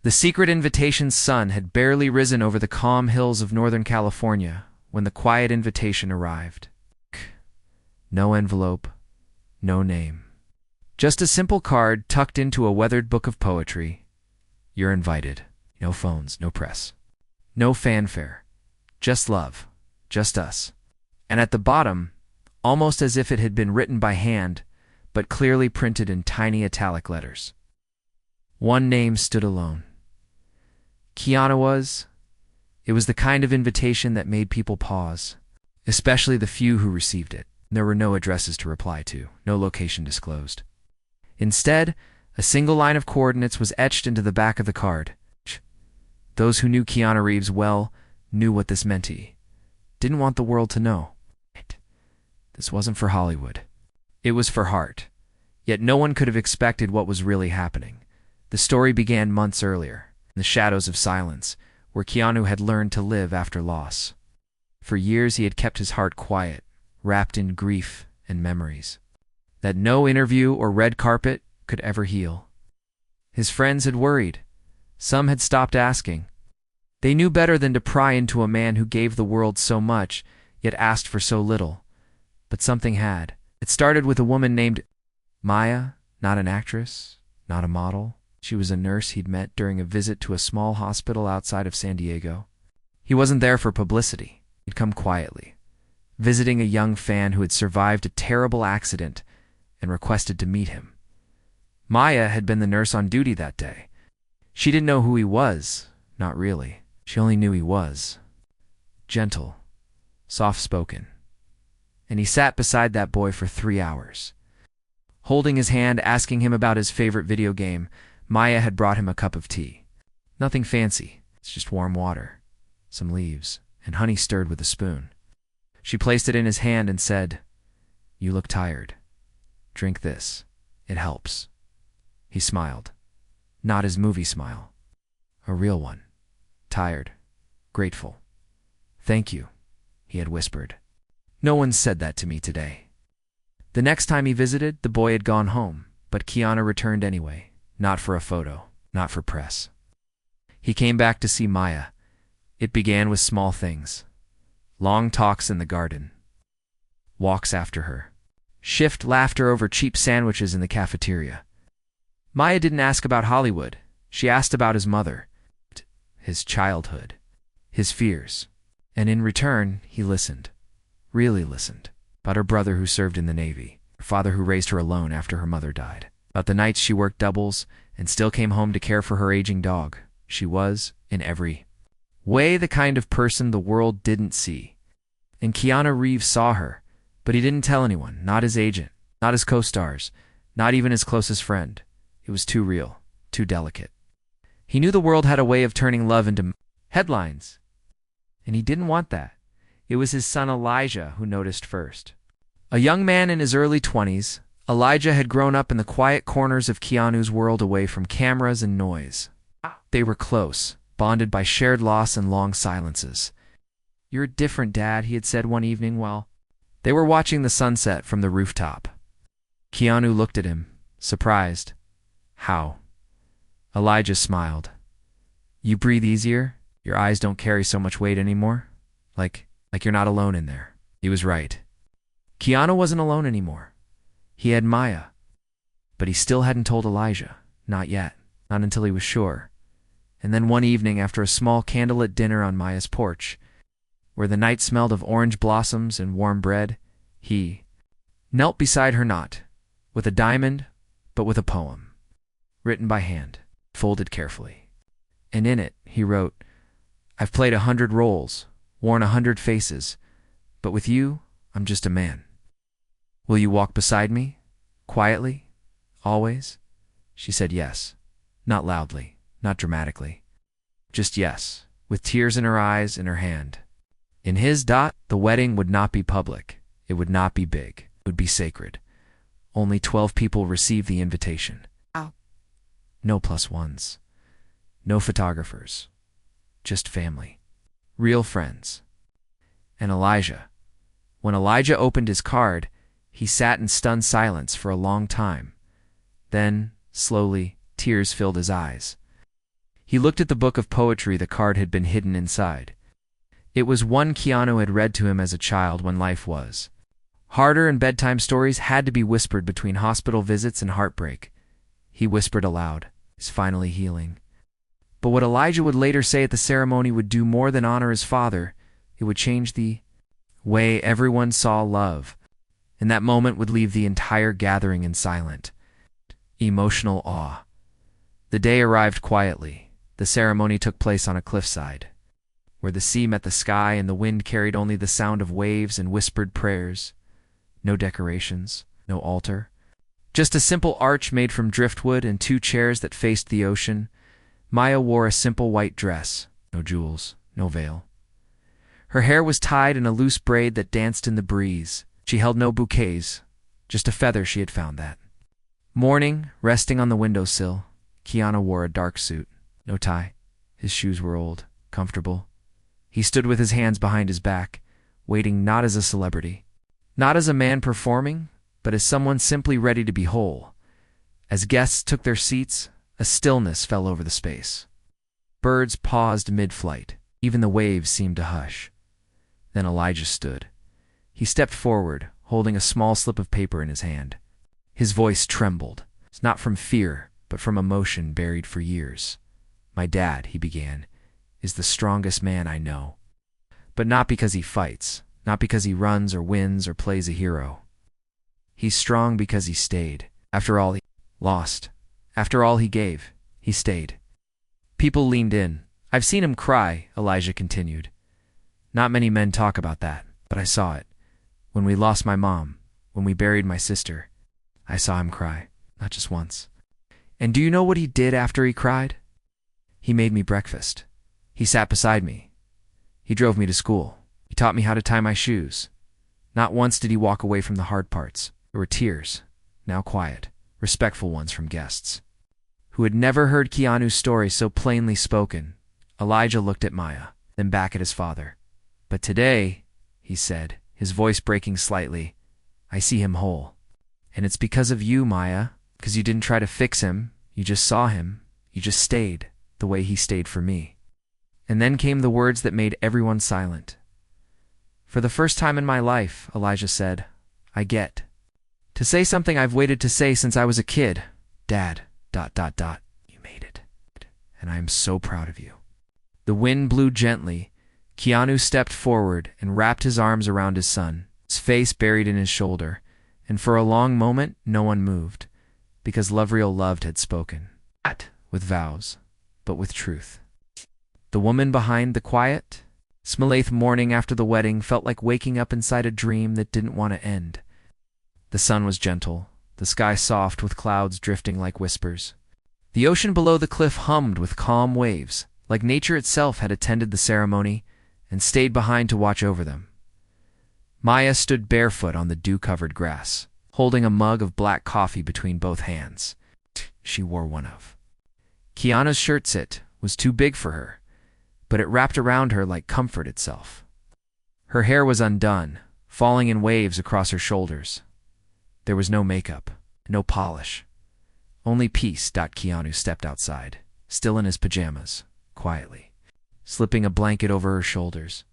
The secret invitation's sun had barely risen over the calm hills of Northern California when the quiet invitation arrived. No envelope, no name. Just a simple card tucked into a weathered book of poetry. You're invited. No phones, no press. No fanfare. Just love. Just us. And at the bottom, almost as if it had been written by hand, but clearly printed in tiny italic letters. One name stood alone. Keanu was. It was the kind of invitation that made people pause, especially the few who received it. There were no addresses to reply to, no location disclosed. Instead, a single line of coordinates was etched into the back of the card. Those who knew Keanu Reeves well knew what this meant. He didn't want the world to know. This wasn't for Hollywood. It was for heart. Yet no one could have expected what was really happening. The story began months earlier, in the shadows of silence, where Keanu had learned to live after loss. For years he had kept his heart quiet, wrapped in grief and memories that no interview or red carpet could ever heal. His friends had worried. Some had stopped asking. They knew better than to pry into a man who gave the world so much, yet asked for so little. But something had. It started with a woman named Maya, not an actress, not a model. She was a nurse he'd met during a visit to a small hospital outside of San Diego. He wasn't there for publicity. He'd come quietly, visiting a young fan who had survived a terrible accident and requested to meet him. Maya had been the nurse on duty that day. She didn't know who he was, not really. She only knew he was gentle, soft-spoken. And he sat beside that boy for 3 hours. Holding his hand, asking him about his favorite video game, Maya had brought him a cup of tea. Nothing fancy, it's just warm water, some leaves, and honey stirred with a spoon. She placed it in his hand and said, "You look tired. Drink this. It helps." He smiled. Not his movie smile. A real one. Tired. Grateful. "Thank you," he had whispered. "No one said that to me today." The next time he visited, the boy had gone home, but Keanu returned anyway, not for a photo, not for press. He came back to see Maya. It began with small things. Long talks in the garden. Walks after her. Shift laughter over cheap sandwiches in the cafeteria. Maya didn't ask about Hollywood. She asked about his mother, his childhood, his fears. And in return, he listened. Really listened. About her brother who served in the Navy, her father who raised her alone after her mother died, about the nights she worked doubles and still came home to care for her aging dog. She was, in every way, the kind of person the world didn't see. And Keanu Reeves saw her, but he didn't tell anyone, not his agent, not his co-stars, not even his closest friend. It was too real, too delicate. He knew the world had a way of turning love into headlines, and he didn't want that. It was his son Elijah who noticed first. A young man in his early 20s, Elijah had grown up in the quiet corners of Keanu's world away from cameras and noise. They were close, bonded by shared loss and long silences. "You're different, Dad," he had said one evening while they were watching the sunset from the rooftop. Keanu looked at him, surprised. "How?" Elijah smiled. "You breathe easier? Your eyes don't carry so much weight anymore? Like you're not alone in there." He was right. Keanu wasn't alone anymore. He had Maya. But he still hadn't told Elijah. Not yet. Not until he was sure. And then one evening, after a small candlelit dinner on Maya's porch, where the night smelled of orange blossoms and warm bread, he knelt beside her, not with a diamond, but with a poem, written by hand, folded carefully. And in it, he wrote, "I've played 100 roles, worn 100 faces, but with you, I'm just a man. Will you walk beside me, quietly, always?" She said yes, not loudly, not dramatically, just yes, with tears in her eyes and her hand. In his the wedding would not be public. It would not be big. It would be sacred. Only 12 people received the invitation. No plus ones. No photographers. Just family. Real friends. And Elijah. When Elijah opened his card, he sat in stunned silence for a long time. Then, slowly, tears filled his eyes. He looked at the book of poetry the card had been hidden inside. It was one Keanu had read to him as a child when life was harder and bedtime stories had to be whispered between hospital visits and heartbreak. He whispered aloud, "He's finally healing." But what Elijah would later say at the ceremony would do more than honor his father. It would change the way everyone saw love, and that moment would leave the entire gathering in silent, emotional awe. The day arrived quietly. The ceremony took place on a cliffside, where the sea met the sky and the wind carried only the sound of waves and whispered prayers. No decorations, no altar. Just a simple arch made from driftwood and 2 chairs that faced the ocean. Maya wore a simple white dress, no jewels, no veil. Her hair was tied in a loose braid that danced in the breeze. She held no bouquets, just a feather she had found that morning, resting on the windowsill. Keanu wore a dark suit, no tie. His shoes were old, comfortable. He stood with his hands behind his back, waiting not as a celebrity, not as a man performing, but as someone simply ready to be whole. As guests took their seats, a stillness fell over the space. Birds paused mid-flight. Even the waves seemed to hush. Then Elijah stood. He stepped forward, holding a small slip of paper in his hand. His voice trembled, not from fear, but from emotion buried for years. "My dad," he began, "is the strongest man I know. But not because he fights, not because he runs or wins or plays a hero. He's strong because he stayed. After all he lost, after all he gave, he stayed." People leaned in. "I've seen him cry," Elijah continued. "Not many men talk about that, but I saw it. When we lost my mom, when we buried my sister, I saw him cry, not just once. And do you know what he did after he cried? He made me breakfast. He sat beside me. He drove me to school. He taught me how to tie my shoes. Not once did he walk away from the hard parts. There were tears, now quiet, respectful ones from guests who had never heard Keanu's story so plainly spoken. Elijah looked at Maya, then back at his father. "But today," he said, his voice breaking slightly, "I see him whole. And it's because of you, Maya, because you didn't try to fix him. You just saw him. You just stayed, the way he stayed for me." And then came the words that made everyone silent. "For the first time in my life," Elijah said, "I get to say something I've waited to say since I was a kid. Dad, ... You made it. And I am so proud of you." The wind blew gently. Keanu stepped forward and wrapped his arms around his son, his face buried in his shoulder, and for a long moment no one moved, because Loveriel Loved had spoken. Not with vows, but with truth. The woman behind the quiet, Smalath morning after the wedding felt like waking up inside a dream that didn't want to end. The sun was gentle, the sky soft with clouds drifting like whispers. The ocean below the cliff hummed with calm waves, like nature itself had attended the ceremony and stayed behind to watch over them. Maya stood barefoot on the dew-covered grass, holding a mug of black coffee between both hands. She wore one of Keanu's shirts. It was too big for her, but it wrapped around her like comfort itself. Her hair was undone, falling in waves across her shoulders. There was no makeup, no polish, only peace. Keanu stepped outside, still in his pajamas, quietly, slipping a blanket over her shoulders.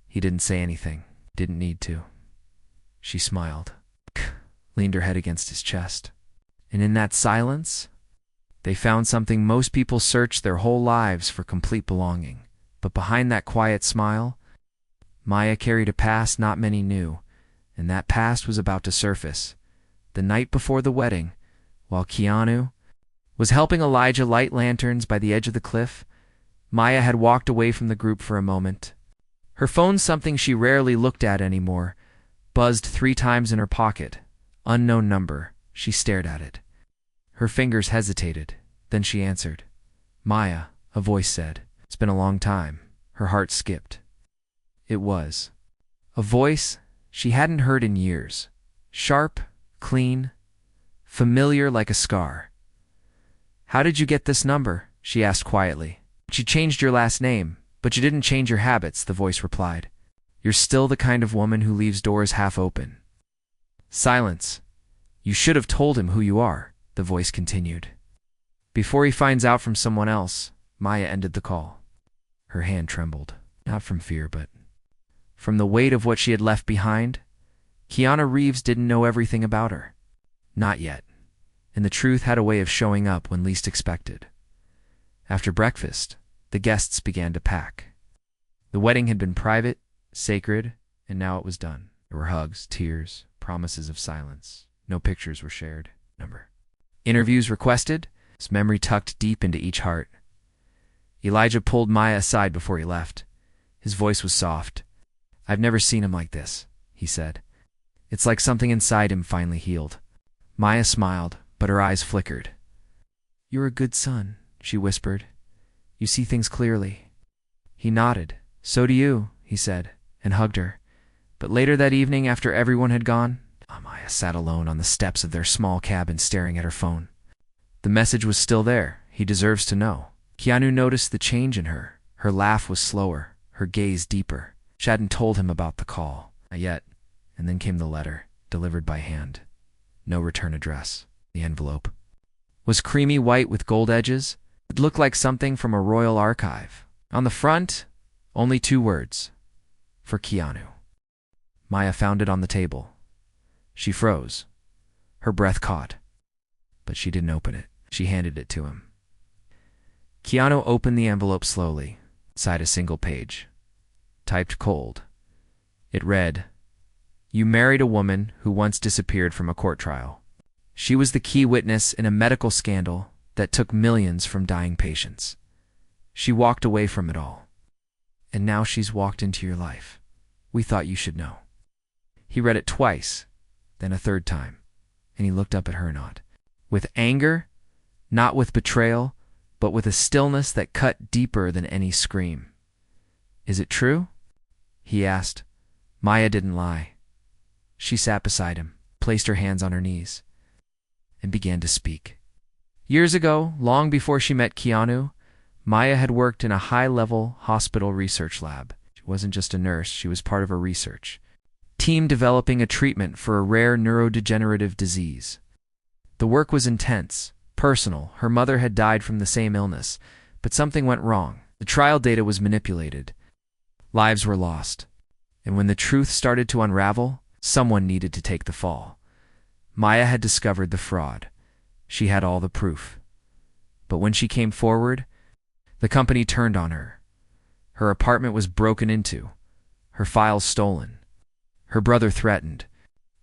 He didn't say anything, didn't need to. She smiled, leaned her head against his chest, and in that silence, they found something most people search their whole lives for: complete belonging. But behind that quiet smile, Maya carried a past not many knew, and that past was about to surface. The night before the wedding, while Keanu was helping Elijah light lanterns by the edge of the cliff, Maya had walked away from the group for a moment. Her phone, something she rarely looked at anymore, buzzed 3 times in her pocket. Unknown number. She stared at it. Her fingers hesitated. Then she answered. "Maya," a voice said. "It's been a long time." Her heart skipped. It was a voice she hadn't heard in years. Sharp, clean, familiar like a scar. "How did you get this number?" she asked quietly. "You changed your last name, but you didn't change your habits," the voice replied. "You're still the kind of woman who leaves doors half open." Silence. "You should have told him who you are," the voice continued. "Before he finds out from someone else." Maya ended the call. Her hand trembled, not from fear, but from the weight of what she had left behind. Keanu Reeves didn't know everything about her. Not yet. And the truth had a way of showing up when least expected. After breakfast, the guests began to pack. The wedding had been private, sacred, and now it was done. There were hugs, tears, promises of silence. No pictures were shared. Interviews requested, his memory tucked deep into each heart. Elijah pulled Maya aside before he left. His voice was soft. "I've never seen him like this," he said. "It's like something inside him finally healed." Maya smiled, but her eyes flickered. "You're a good son," she whispered. "You see things clearly." He nodded. "So do you," he said, and hugged her. But later that evening, after everyone had gone, Maya sat alone on the steps of their small cabin staring at her phone. The message was still there. He deserves to know. Keanu noticed the change in her. Her laugh was slower, her gaze deeper. She hadn't told him about the call. Not yet. And then came the letter, delivered by hand. No return address. The envelope was creamy white with gold edges. It looked like something from a royal archive. On the front, only 2 words. For Keanu. Maya found it on the table. She froze. Her breath caught. But she didn't open it. She handed it to him. Keanu opened the envelope slowly, inside a single page. Typed cold. It read, "You married a woman who once disappeared from a court trial. She was the key witness in a medical scandal that took millions from dying patients. She walked away from it all. And now she's walked into your life. We thought you should know." He read it twice, then a third time, and he looked up at her not with anger, not with betrayal, but with a stillness that cut deeper than any scream. "Is it true?" he asked. Maya didn't lie. She sat beside him, placed her hands on her knees, and began to speak. Years ago, long before she met Keanu, Maya had worked in a high-level hospital research lab. She wasn't just a nurse, she was part of a research team developing a treatment for a rare neurodegenerative disease. The work was intense, personal. Her mother had died from the same illness, but something went wrong. The trial data was manipulated. Lives were lost. And when the truth started to unravel, someone needed to take the fall. Maya had discovered the fraud. She had all the proof. But when she came forward, the company turned on her. Her apartment was broken into, her files stolen. Her brother threatened.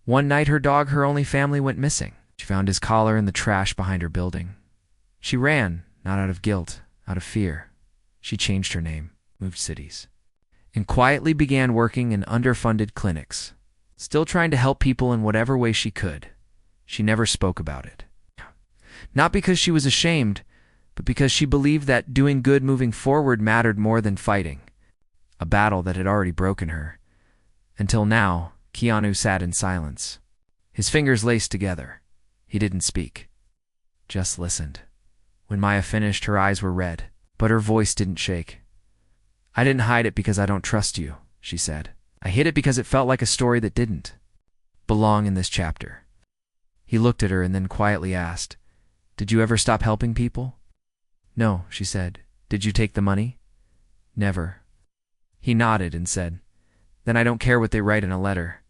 One night her dog, her only family, went missing. She found his collar in the trash behind her building. She ran, not out of guilt, out of fear. She changed her name, moved cities, and quietly began working in underfunded clinics, still trying to help people in whatever way she could. She never spoke about it. Not because she was ashamed, but because she believed that doing good moving forward mattered more than fighting, a battle that had already broken her. Until now, Keanu sat in silence, his fingers laced together. He didn't speak, just listened. When Maya finished, her eyes were red, but her voice didn't shake. "I didn't hide it because I don't trust you," she said. "I hid it because it felt like a story that didn't belong in this chapter." He looked at her and then quietly asked, "Did you ever stop helping people?" "No," she said. "Did you take the money?" "Never." He nodded and said, "Then I don't care what they write in a letter."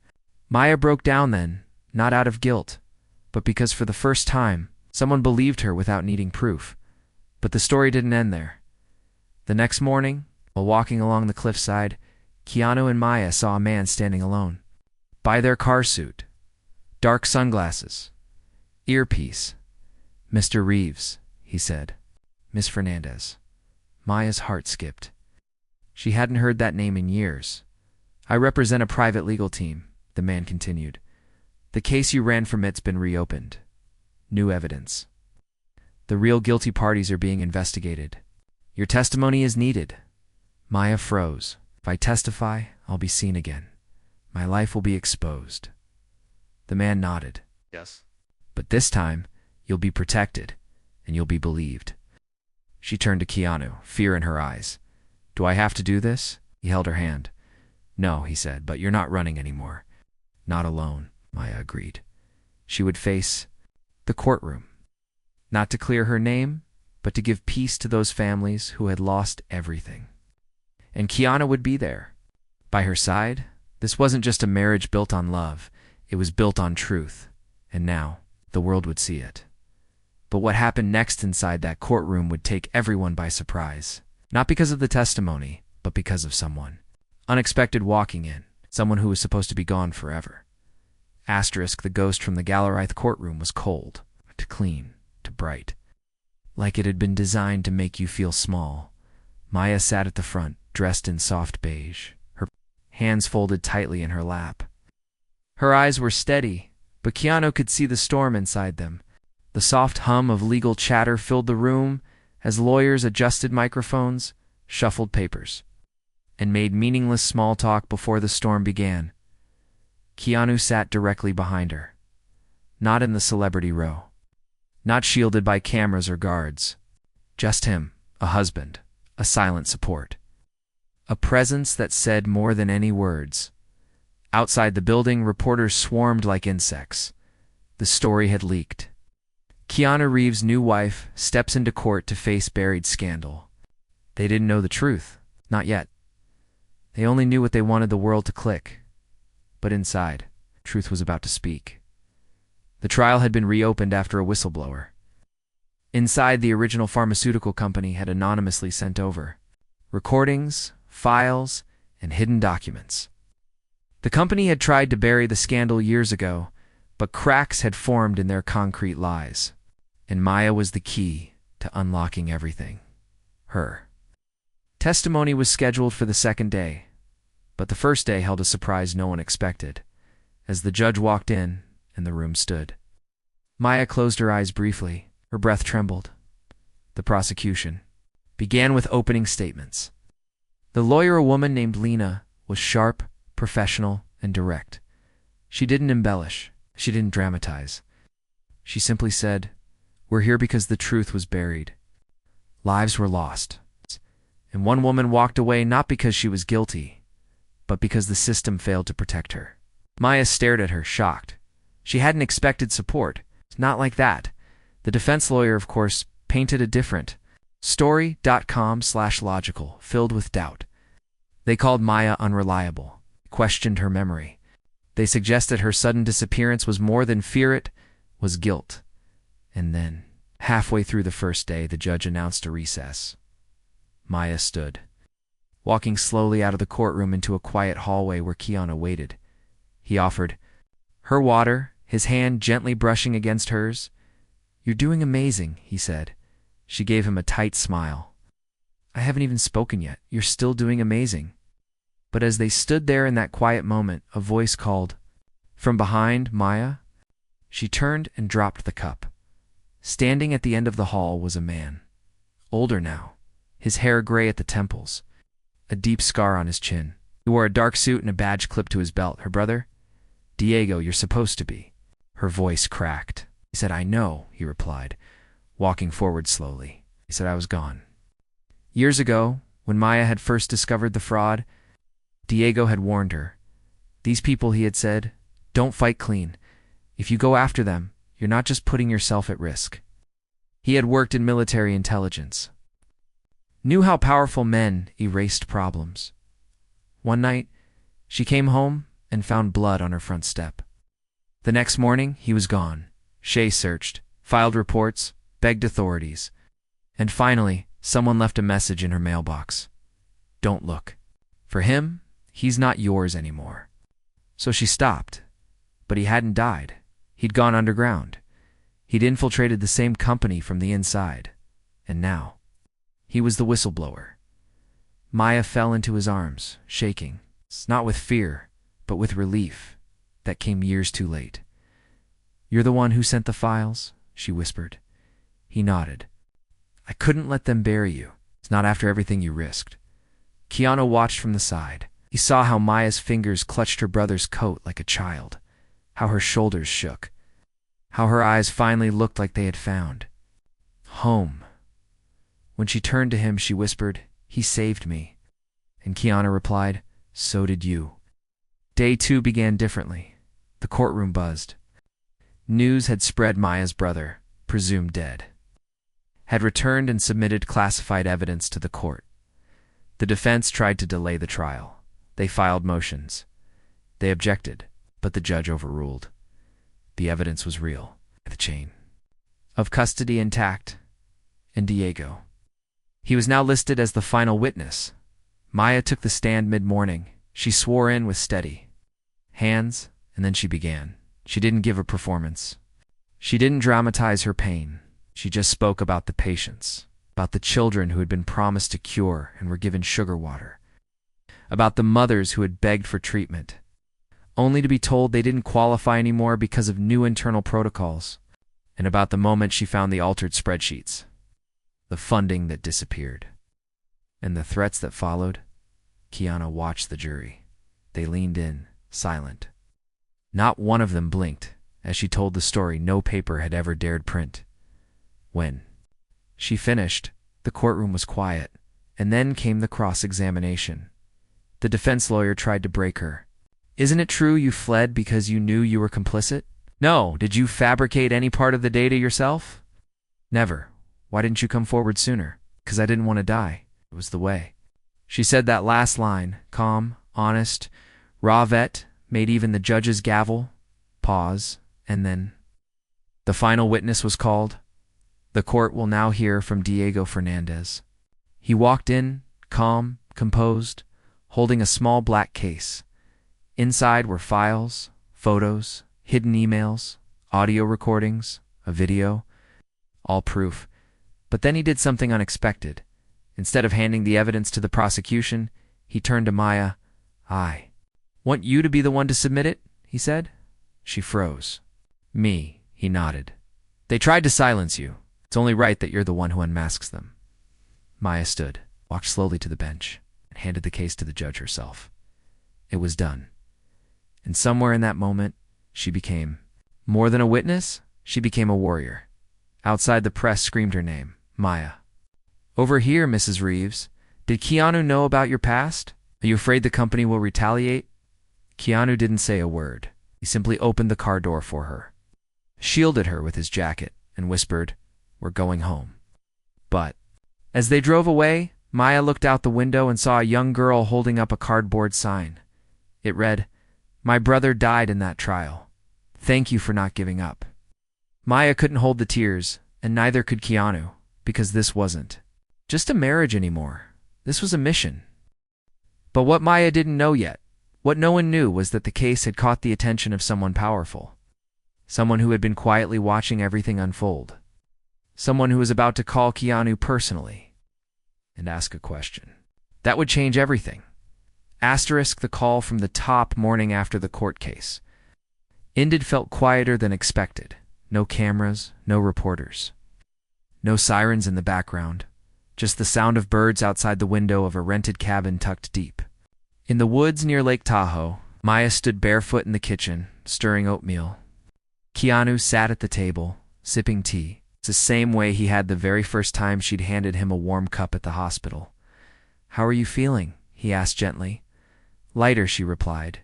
Maya broke down then, not out of guilt, but because for the first time, someone believed her without needing proof. But the story didn't end there. The next morning, while walking along the cliffside, Keanu and Maya saw a man standing alone. By their car suit, dark sunglasses, earpiece. "Mr. Reeves," he said. "Miss Fernandez." Maya's heart skipped. She hadn't heard that name in years. "I represent a private legal team," the man continued. "The case you ran from it's been reopened. New evidence. The real guilty parties are being investigated. Your testimony is needed." Maya froze. "If I testify, I'll be seen again. My life will be exposed." The man nodded. Yes. "But this time, you'll be protected, and you'll be believed." She turned to Keanu, fear in her eyes. "Do I have to do this?" He held her hand. "No," he said, "but you're not running anymore." "Not alone," Maya agreed. She would face the courtroom. Not to clear her name, but to give peace to those families who had lost everything. And Keanu would be there, by her side. This wasn't just a marriage built on love, it was built on truth, and now the world would see it. But what happened next inside that courtroom would take everyone by surprise. Not because of the testimony, but because of someone unexpected walking in, someone who was supposed to be gone forever. Asterisk, the ghost from the Gallerith courtroom was cold, to clean, to bright. Like it had been designed to make you feel small. Maya sat at the front, dressed in soft beige, her hands folded tightly in her lap. Her eyes were steady, but Keanu could see the storm inside them. The soft hum of legal chatter filled the room as lawyers adjusted microphones, shuffled papers, and made meaningless small talk before the storm began. Keanu sat directly behind her, not in the celebrity row, not shielded by cameras or guards. Just him, a husband, a silent support. A presence that said more than any words. Outside the building, reporters swarmed like insects. The story had leaked. Keanu Reeves' new wife steps into court to face buried scandal. They didn't know the truth, not yet. They only knew what they wanted the world to click. But inside, truth was about to speak. The trial had been reopened after a whistleblower. Inside, the original pharmaceutical company had anonymously sent over recordings, files, and hidden documents. The company had tried to bury the scandal years ago, but cracks had formed in their concrete lies. And Maya was the key to unlocking everything. Her testimony was scheduled for the second day, but the first day held a surprise no one expected. As the judge walked in and the room stood, Maya closed her eyes briefly. Her breath trembled. The prosecution began with opening statements. The lawyer, a woman named Lena, was sharp, professional, and direct. She didn't embellish. She didn't dramatize. She simply said, "We're here because the truth was buried. Lives were lost. And one woman walked away not because she was guilty, but because the system failed to protect her." Maya stared at her, shocked. She hadn't expected support. Not like that. The defense lawyer, of course, painted a different story.com/logical, filled with doubt. They called Maya unreliable, questioned her memory. They suggested her sudden disappearance was more than fear, it was guilt. And then, halfway through the first day, the judge announced a recess. Maya stood, walking slowly out of the courtroom into a quiet hallway where Keanu waited. He offered her water, his hand gently brushing against hers. "You're doing amazing," he said. She gave him a tight smile. "I haven't even spoken yet. You're still doing amazing." But as they stood there in that quiet moment, a voice called from behind Maya. She turned and dropped the cup. Standing at the end of the hall was a man, older now, his hair gray at the temples, a deep scar on his chin. He wore a dark suit and a badge clipped to his belt. "Her brother? Diego, you're supposed to be." Her voice cracked. He said, "I know," he replied, walking forward slowly. He said, "I was gone. Years ago, when Maya had first discovered the fraud, Diego had warned her. These people," he had said, "don't fight clean. If you go after them, you're not just putting yourself at risk." He had worked in military intelligence, knew how powerful men erased problems. One night, she came home and found blood on her front step. The next morning, he was gone. Shay searched, filed reports, begged authorities. And finally, someone left a message in her mailbox. "Don't look. For him, he's not yours anymore." So she stopped. But he hadn't died. He'd gone underground. He'd infiltrated the same company from the inside. And now, he was the whistleblower. Maya fell into his arms, shaking, not with fear, but with relief that came years too late. "You're the one who sent the files?" she whispered. He nodded. "I couldn't let them bury you. It's not after everything you risked." Keanu watched from the side. He saw how Maya's fingers clutched her brother's coat like a child, how her shoulders shook, how her eyes finally looked like they had found home. When she turned to him, she whispered, "He saved me." And Keanu replied, "So did you." Day 2 began differently. The courtroom buzzed. News had spread Maya's brother, presumed dead, had returned and submitted classified evidence to the court. The defense tried to delay the trial. They filed motions. They objected, but the judge overruled. The evidence was real. The chain of custody intact, and Diego. He was now listed as the final witness. Maya took the stand mid-morning. She swore in with steady hands, and then she began. She didn't give a performance. She didn't dramatize her pain. She just spoke about the patients, about the children who had been promised a cure and were given sugar water, about the mothers who had begged for treatment, only to be told they didn't qualify anymore because of new internal protocols, and about the moment she found the altered spreadsheets, the funding that disappeared, and the threats that followed. Keanu watched the jury. They leaned in, silent. Not one of them blinked as she told the story no paper had ever dared print. When she finished, the courtroom was quiet, and then came the cross-examination. The defense lawyer tried to break her. "Isn't it true you fled because you knew you were complicit? No. Did you fabricate any part of the data yourself?" "Never. Why didn't you come forward sooner?" "'Cause I didn't want to die. It was the way." She said that last line, calm, honest, raw vet, made even the judge's gavel pause, and then the final witness was called. The court will now hear from Diego Fernandez. He walked in, calm, composed, holding a small black case. Inside were files, photos, hidden emails, audio recordings, a video, all proof. But then he did something unexpected. Instead of handing the evidence to the prosecution, he turned to Maya. "I want you to be the one to submit it," he said. She froze. "Me," he nodded. "They tried to silence you. It's only right that you're the one who unmasks them." Maya stood, walked slowly to the bench, and handed the case to the judge herself. It was done. And somewhere in that moment, she became more than a witness. She became a warrior. Outside, the press screamed her name, Maya. "Over here, Mrs. Reeves. Did Keanu know about your past? Are you afraid the company will retaliate?" Keanu didn't say a word. He simply opened the car door for her, shielded her with his jacket, and whispered, "We're going home." But as they drove away, Maya looked out the window and saw a young girl holding up a cardboard sign. It read, "My brother died in that trial. Thank you for not giving up." Maya couldn't hold the tears, and neither could Keanu, because this wasn't just a marriage anymore. This was a mission. But what Maya didn't know yet, what no one knew, was that the case had caught the attention of someone powerful. Someone who had been quietly watching everything unfold. Someone who was about to call Keanu personally and ask a question that would change everything. Asterisk the call from the top morning after the court case. Ended felt quieter than expected. No cameras, no reporters. No sirens in the background. Just the sound of birds outside the window of a rented cabin tucked deep. In the woods near Lake Tahoe, Maya stood barefoot in the kitchen, stirring oatmeal. Keanu sat at the table, sipping tea. It's the same way he had the very first time she'd handed him a warm cup at the hospital. "How are you feeling?" he asked gently. "Lighter," she replied.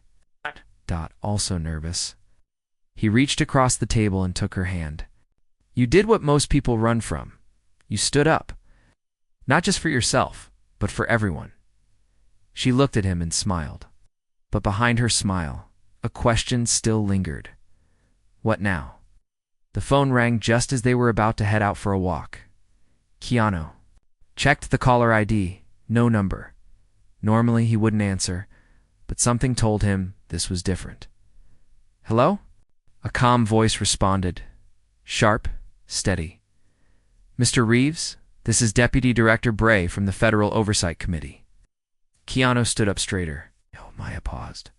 Also nervous. He reached across the table and took her hand. "You did what most people run from. You stood up. Not just for yourself, but for everyone." She looked at him and smiled. But behind her smile, a question still lingered. What now? The phone rang just as they were about to head out for a walk. Keanu checked the caller ID. No number. Normally he wouldn't answer, but something told him this was different. "Hello?" A calm voice responded. Sharp, steady. "Mr. Reeves, this is Deputy Director Bray from the Federal Oversight Committee." Keanu stood up straighter. Oh, Maya paused.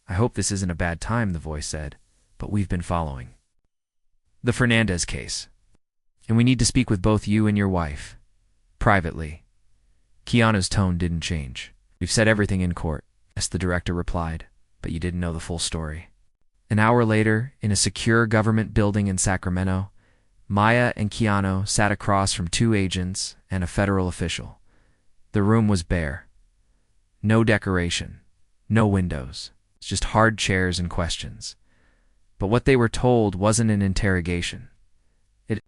"I hope this isn't a bad time," the voice said, "but we've been following the Fernandez case, and we need to speak with both you and your wife. Privately." Keanu's tone didn't change. "We've said everything in court," yes, the director replied, "but you didn't know the full story." An hour later, in a secure government building in Sacramento, Maya and Keanu sat across from two agents and a federal official. The room was bare. No decoration, no windows, just hard chairs and questions. But what they were told wasn't an interrogation. It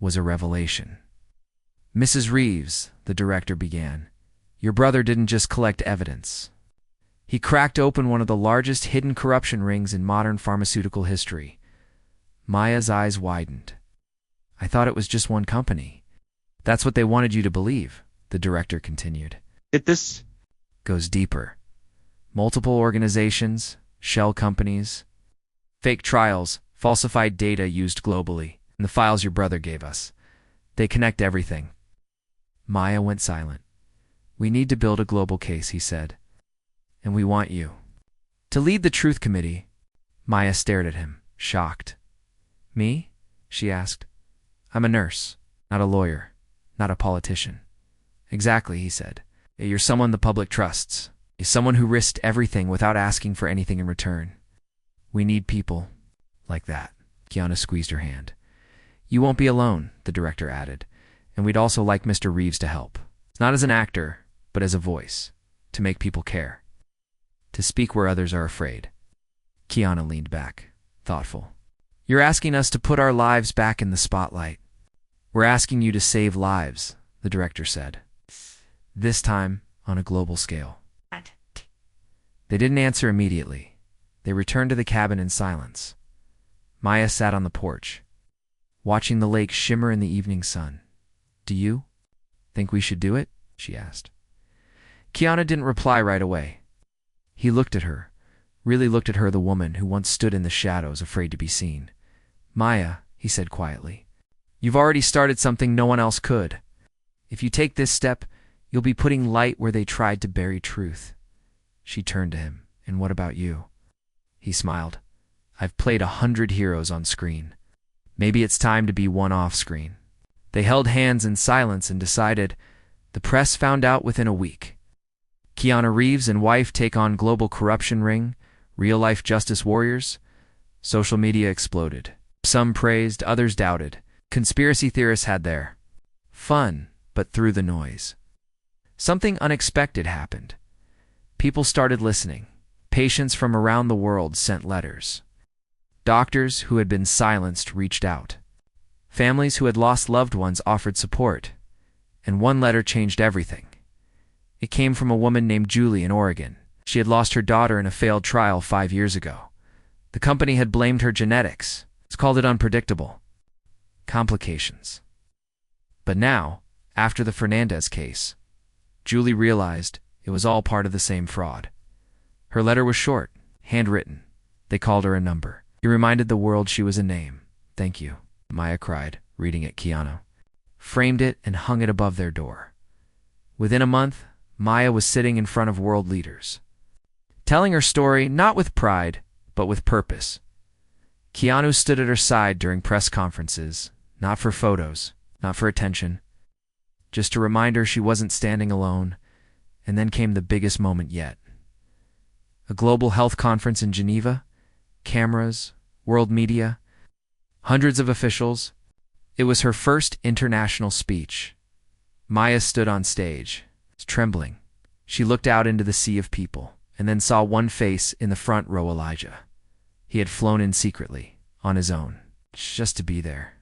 was a revelation. Mrs. Reeves, the director began, your brother didn't just collect evidence. He cracked open one of the largest hidden corruption rings in modern pharmaceutical history. Maya's eyes widened. I thought it was just one company. That's what they wanted you to believe, the director continued. This Goes deeper. Multiple organizations, shell companies, fake trials, falsified data used globally, and the files your brother gave us. They connect everything. Maya went silent. We need to build a global case, he said. And we want you to lead the Truth Committee. Maya stared at him, shocked. Me? She asked. I'm a nurse, not a lawyer, not a politician. Exactly, he said. You're someone the public trusts. You're someone who risked everything without asking for anything in return. We need people like that. Keanu squeezed her hand. You won't be alone, the director added, and we'd also like Mr. Reeves to help. Not as an actor, but as a voice, to make people care. To speak where others are afraid. Keanu leaned back, thoughtful. You're asking us to put our lives back in the spotlight. We're asking you to save lives, the director said. This time on a global scale. They didn't answer immediately. They returned to the cabin in silence. Maya sat on the porch, watching the lake shimmer in the evening sun. Do you think we should do it? She asked. Keanu didn't reply right away. He looked at her, really looked at her, the woman who once stood in the shadows afraid to be seen. Maya, he said quietly, you've already started something no one else could. If you take this step, you'll be putting light where they tried to bury truth. She turned to him. And what about you? He smiled. I've played 100 heroes on screen. Maybe it's time to be one off screen. They held hands in silence and decided. The press found out within a week. Keanu Reeves and wife take on global corruption ring, real-life justice warriors. Social media exploded. Some praised, others doubted. Conspiracy theorists had their fun, but through the noise. Something unexpected happened. People started listening. Patients from around the world sent letters. Doctors who had been silenced reached out. Families who had lost loved ones offered support. And one letter changed everything. It came from a woman named Julie in Oregon. She had lost her daughter in a failed trial 5 years ago. The company had blamed her genetics. It's called it unpredictable. Complications. But now, after the Fernandez case, Julie realized it was all part of the same fraud. Her letter was short, handwritten. They called her a number. It reminded the world she was a name. Thank you, Maya cried, reading it. Keanu framed it and hung it above their door. Within a month, Maya was sitting in front of world leaders, telling her story not with pride, but with purpose. Keanu stood at her side during press conferences, not for photos, not for attention, just to remind her she wasn't standing alone. And then came the biggest moment yet. A global health conference in Geneva, cameras, world media, hundreds of officials. It was her first international speech. Maya stood on stage, trembling. She looked out into the sea of people, and then saw one face in the front row, Elijah. He had flown in secretly, on his own, just to be there.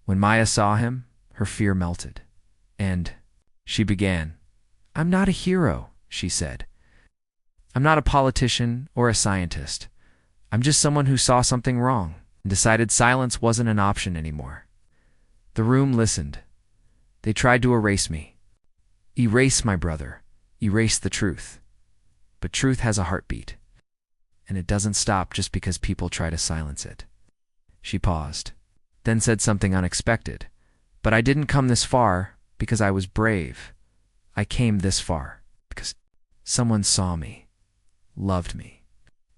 When Maya saw him, her fear melted. And she began. I'm not a hero, she said. I'm not a politician or a scientist. I'm just someone who saw something wrong and decided silence wasn't an option anymore. The room listened. They tried to erase me. Erase my brother. Erase the truth. But truth has a heartbeat. And it doesn't stop just because people try to silence it. She paused, then said something unexpected. But I didn't come this far because I was brave. I came this far because someone saw me, loved me,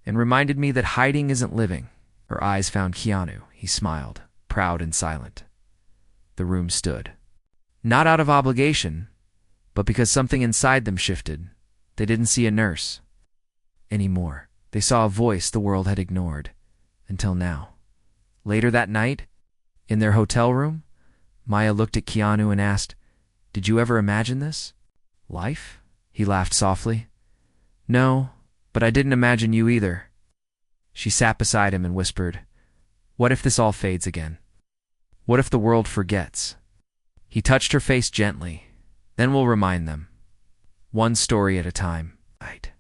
and reminded me that hiding isn't living. Her eyes found Keanu. He smiled, proud and silent. The room stood. Not out of obligation, but because something inside them shifted. They didn't see a nurse anymore. They saw a voice the world had ignored until now. Later that night, in their hotel room, Maya looked at Keanu and asked, Did you ever imagine this? Life? He laughed softly. No, but I didn't imagine you either. She sat beside him and whispered, What if this all fades again? What if the world forgets? He touched her face gently. Then we'll remind them. One story at a time. Right.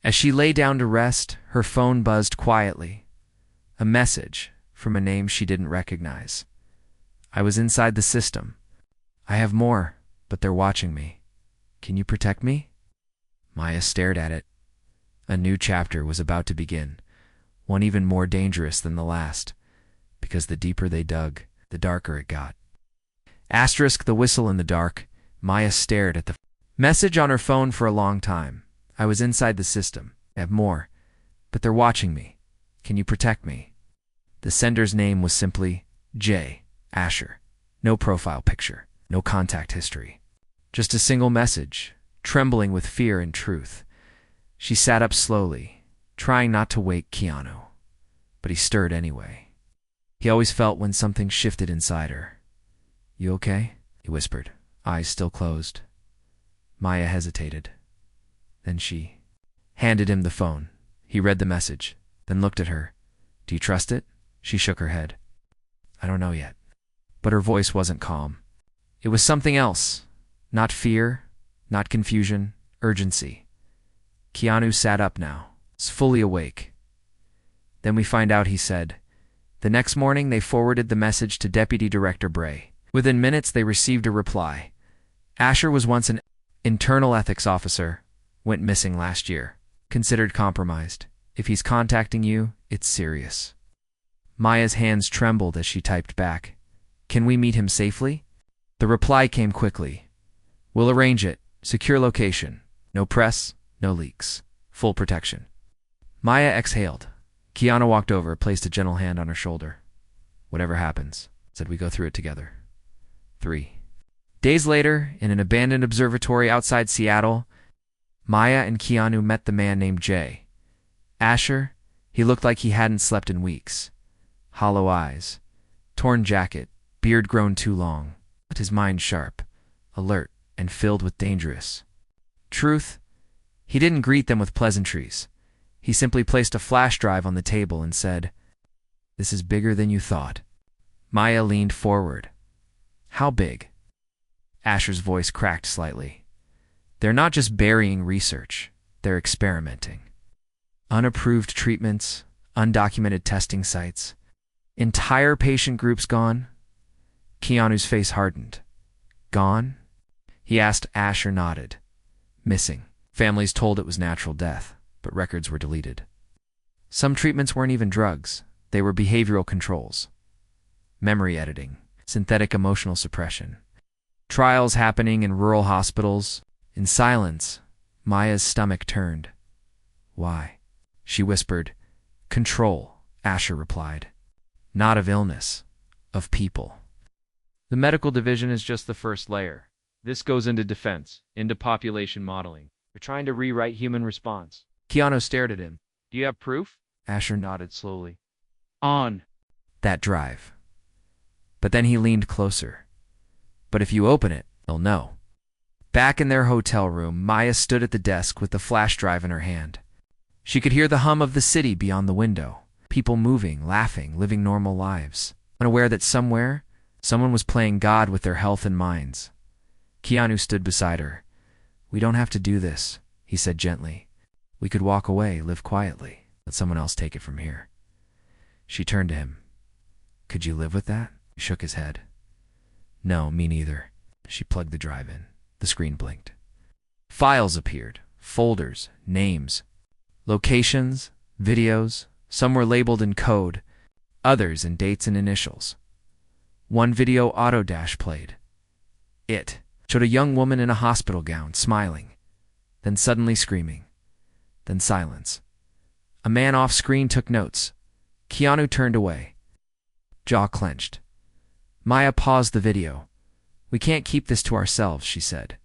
As she lay down to rest, her phone buzzed quietly. A message from a name she didn't recognize. I was inside the system. I have more, but they're watching me. Can you protect me? Maya stared at it. A new chapter was about to begin, one even more dangerous than the last, because the deeper they dug, the darker it got. Asterisk the whistle in the dark, Maya stared at the message on her phone for a long time. I was inside the system. I have more, but they're watching me. Can you protect me? The sender's name was simply J. Asher. No profile picture, no contact history. Just a single message, trembling with fear and truth. She sat up slowly, trying not to wake Keanu, but he stirred anyway. He always felt when something shifted inside her. You okay? He whispered, eyes still closed. Maya hesitated. Then she handed him the phone. He read the message, then looked at her. Do you trust it? She shook her head. I don't know yet. But her voice wasn't calm. It was something else. Not fear, not confusion, urgency. Keanu sat up now, fully awake. Then we find out, he said. The next morning they forwarded the message to Deputy Director Bray. Within minutes they received a reply. Asher was once an internal ethics officer, went missing last year, considered compromised. If he's contacting you, it's serious. Maya's hands trembled as she typed back. Can we meet him safely? The reply came quickly. We'll arrange it. Secure location. No press, no leaks. Full protection. Maya exhaled. Keanu walked over, placed a gentle hand on her shoulder. Whatever happens, said, we go through it together. 3 days later, in an abandoned observatory outside Seattle, Maya and Keanu met the man named Jay. Asher, he looked like he hadn't slept in weeks. Hollow eyes, torn jacket, beard grown too long, but his mind sharp, alert, and filled with dangerous truth. He didn't greet them with pleasantries. He simply placed a flash drive on the table and said, This is bigger than you thought. Maya leaned forward. How big? Asher's voice cracked slightly. They're not just burying research, they're experimenting. Unapproved treatments, undocumented testing sites, entire patient groups gone. Keanu's face hardened. Gone? He asked. Asher nodded. Missing. Families told it was natural death, but records were deleted. Some treatments weren't even drugs. They were behavioral controls. Memory editing, synthetic emotional suppression. Trials happening in rural hospitals. In silence, Maya's stomach turned. Why? She whispered. Control, Asher replied. Not of illness, of people. The medical division is just the first layer. This goes into defense, into population modeling. They're trying to rewrite human response. Keanu stared at him. Do you have proof? Asher nodded slowly. On that drive. But then he leaned closer. But if you open it, they'll know. Back in their hotel room, Maya stood at the desk with the flash drive in her hand. She could hear the hum of the city beyond the window. People moving, laughing, living normal lives. Unaware that somewhere, someone was playing God with their health and minds. Keanu stood beside her. We don't have to do this, he said gently. We could walk away, live quietly, let someone else take it from here. She turned to him. Could you live with that? He shook his head. No, me neither. She plugged the drive in. The screen blinked. Files appeared. Folders, names, locations, videos. Some were labeled in code, others in dates and initials. One video auto-dash played. It showed a young woman in a hospital gown, smiling, then suddenly screaming, then silence. A man off-screen took notes. Keanu turned away, jaw clenched. Maya paused the video. We can't keep this to ourselves, she said.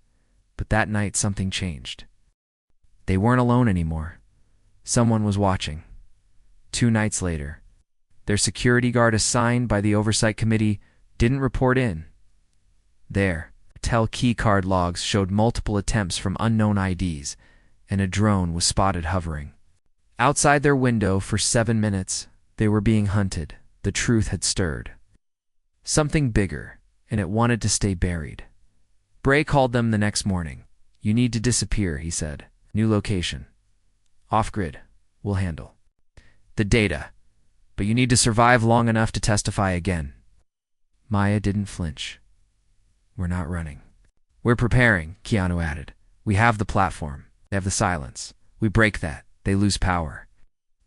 But that night something changed. They weren't alone anymore. Someone was watching. 2 nights later, their security guard assigned by the oversight committee didn't report in. Their hotel key card logs showed multiple attempts from unknown IDs, and a drone was spotted hovering. Outside their window for 7 minutes, they were being hunted. The truth had stirred. Something bigger, and it wanted to stay buried. Bray called them the next morning. "You need to disappear," he said. "New location. Off-grid. We'll handle the data. But you need to survive long enough to testify again." Maya didn't flinch. "We're not running. We're preparing," Keanu added. "We have the platform. They have the silence. We break that. They lose power.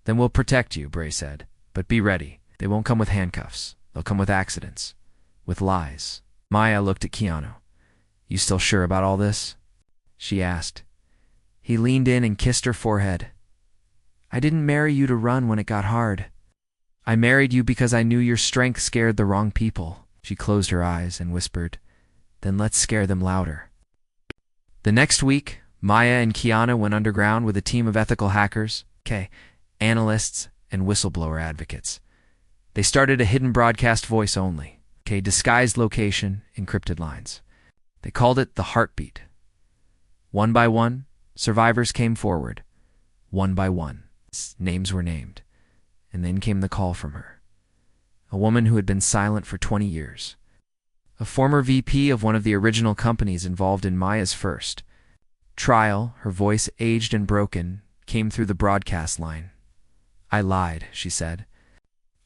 Then we'll protect you," Bray said. "But be ready. They won't come with handcuffs. They'll come with accidents. With lies." Maya looked at Keanu. "You still sure about all this?" she asked. He leaned in and kissed her forehead. "I didn't marry you to run when it got hard. I married you because I knew your strength scared the wrong people." She closed her eyes and whispered, "Then let's scare them louder." The next week, Maya and Keanu went underground with a team of ethical hackers, analysts, and whistleblower advocates. They started a hidden broadcast voice only, disguised location, encrypted lines. They called it the Heartbeat. One by one, survivors came forward. One by one, names were named. And then came the call from her. A woman who had been silent for 20 years. A former VP of one of the original companies involved in Maya's first trial, her voice aged and broken, came through the broadcast line. "I lied," she said.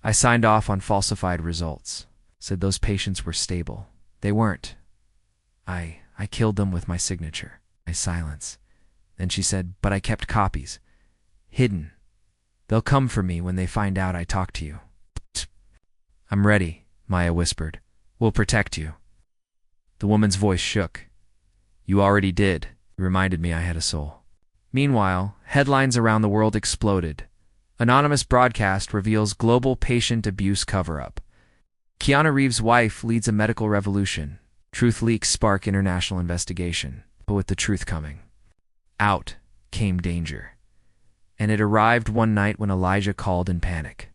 "I signed off on falsified results. Said those patients were stable. They weren't. I killed them with my signature." My silence. Then she said, "But I kept copies. Hidden. They'll come for me when they find out I talked to you." "I'm ready," Maya whispered. "We'll protect you." The woman's voice shook. "You already did." It reminded me I had a soul. Meanwhile, headlines around the world exploded. Anonymous broadcast reveals global patient abuse cover-up. Keanu Reeves' wife leads a medical revolution. Truth leaks spark international investigation. But with the truth coming out came danger. And it arrived one night when Elijah called in panic.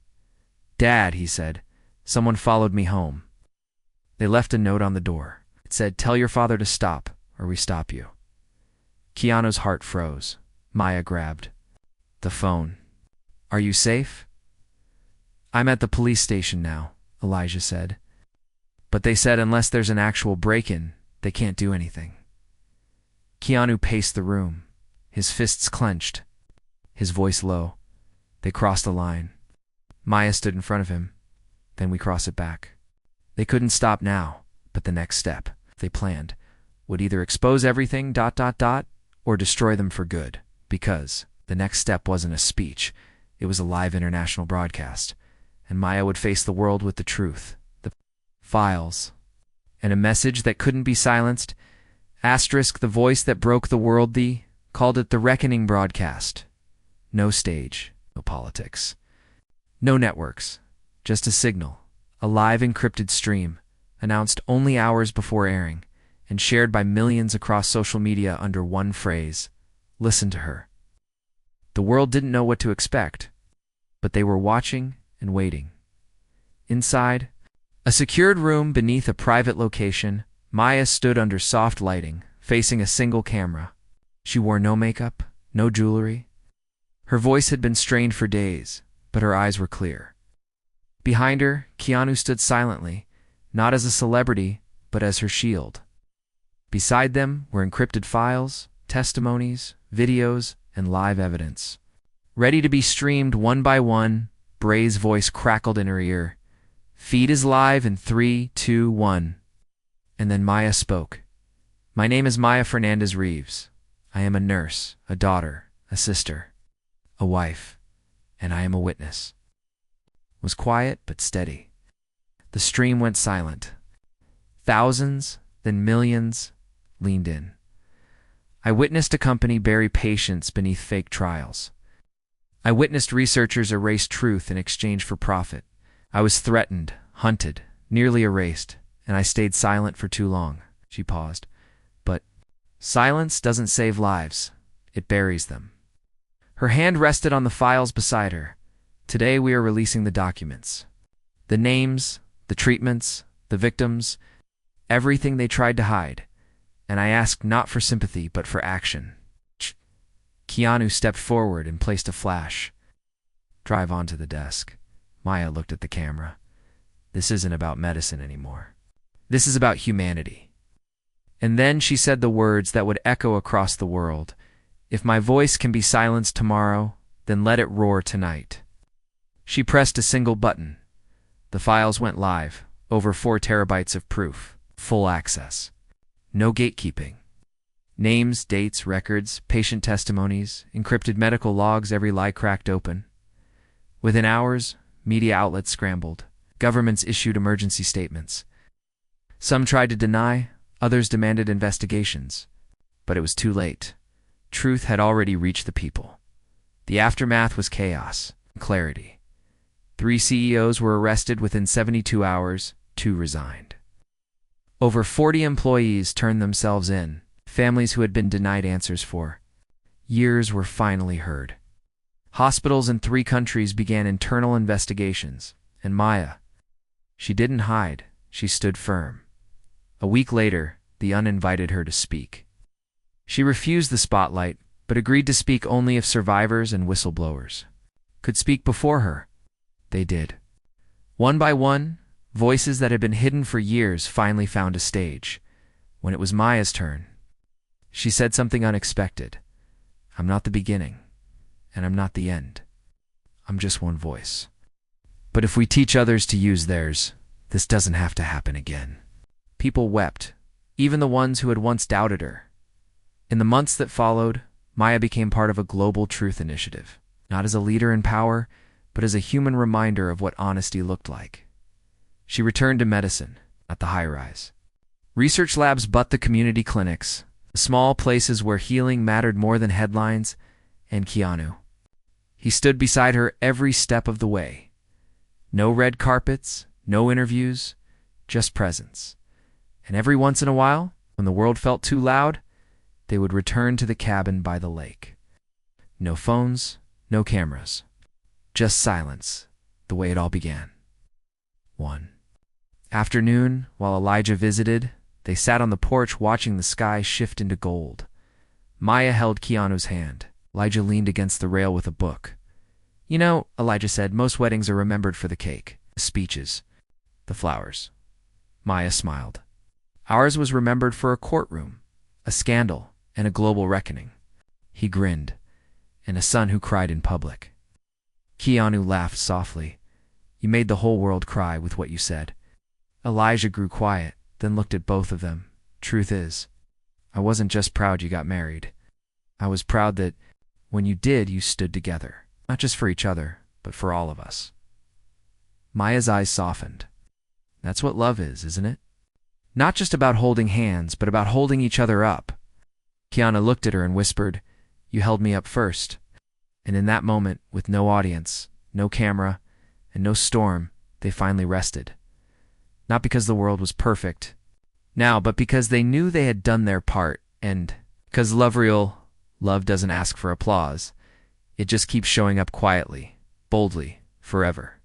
"Dad," he said, "someone followed me home." They left a note on the door. It said, "Tell your father to stop, or we stop you." Keanu's heart froze. Maya grabbed the phone. "Are you safe?" "I'm at the police station now," Elijah said. "But they said unless there's an actual break-in, they can't do anything." Keanu paced the room, his fists clenched, his voice low. They crossed the line. Maya stood in front of him. Then we cross it back. They couldn't stop now, but the next step, they planned, would either expose everything, or destroy them for good, because the next step wasn't a speech, it was a live international broadcast, and Maya would face the world with the truth, the files, and a message that couldn't be silenced. Asterisk the voice that broke the world, called it the Reckoning broadcast. No stage, no politics, no networks, just a signal, a live encrypted stream, announced only hours before airing, and shared by millions across social media under one phrase: "Listen to her." The world didn't know what to expect, but they were watching and waiting. Inside, a secured room beneath a private location, Maya stood under soft lighting, facing a single camera. She wore no makeup, no jewelry. Her voice had been strained for days, but her eyes were clear. Behind her, Keanu stood silently, not as a celebrity, but as her shield. Beside them were encrypted files, testimonies, videos, and live evidence. Ready to be streamed one by one, Bray's voice crackled in her ear. "Feed is live in 3, 2, 1. And then Maya spoke. "My name is Maya Fernandez Reeves. I am a nurse, a daughter, a sister, a wife, and I am a witness." It was quiet but steady. The stream went silent. Thousands, then millions, leaned in. I witnessed a company bury patients beneath fake trials. I witnessed researchers erase truth in exchange for profit. I was threatened, hunted, nearly erased, and I stayed silent for too long. She paused. But silence doesn't save lives. It buries them. Her hand rested on the files beside her. Today we are releasing the documents. The names, the treatments, the victims, everything they tried to hide. And I asked not for sympathy, but for action. Keanu stepped forward and placed a flash. "Drive onto the desk." Maya looked at the camera. "This isn't about medicine anymore. This is about humanity. And then she said the words that would echo across the world. If my voice can be silenced tomorrow, then let it roar tonight. She pressed a single button. The files went live, over 4 terabytes of proof, full access. No gatekeeping. Names, dates, records, patient testimonies, encrypted medical logs, every lie cracked open. Within hours, media outlets scrambled. Governments issued emergency statements. Some tried to deny, others demanded investigations. But it was too late. Truth had already reached the people. The aftermath was chaos and clarity. 3 CEOs were arrested within 72 hours, 2 resigned. Over 40 employees turned themselves in, families who had been denied answers for years were finally heard. Hospitals in 3 countries began internal investigations, and Maya, she didn't hide, she stood firm. A week later, the UN invited her to speak. She refused the spotlight, but agreed to speak only if survivors and whistleblowers could speak before her. They did. One by one, voices that had been hidden for years finally found a stage. When it was Maya's turn, she said something unexpected. I'm not the beginning, and I'm not the end. I'm just one voice. But if we teach others to use theirs, this doesn't have to happen again. People wept, even the ones who had once doubted her. In the months that followed, Maya became part of a global truth initiative, not as a leader in power, but as a human reminder of what honesty looked like. She returned to medicine, not the high-rise. Research labs but the community clinics, the small places where healing mattered more than headlines, and Keanu. He stood beside her every step of the way. No red carpets, no interviews, just presence. And every once in a while, when the world felt too loud, they would return to the cabin by the lake. No phones, no cameras. Just silence, the way it all began. 1 afternoon, while Elijah visited, they sat on the porch watching the sky shift into gold. Maya held Keanu's hand. Elijah leaned against the rail with a book. You know, Elijah said, most weddings are remembered for the cake, the speeches, the flowers. Maya smiled. Ours was remembered for a courtroom, a scandal, and a global reckoning. He grinned, and a son who cried in public. Keanu laughed softly. You made the whole world cry with what you said. Elijah grew quiet, then looked at both of them. Truth is, I wasn't just proud you got married. I was proud that when you did, you stood together. Not just for each other, but for all of us. Maya's eyes softened. That's what love is, isn't it? Not just about holding hands, but about holding each other up. Keanu looked at her and whispered, You held me up first. And in that moment, with no audience, no camera, and no storm, they finally rested. Not because the world was perfect now, but because they knew they had done their part, and because love doesn't ask for applause. It just keeps showing up quietly, boldly, forever.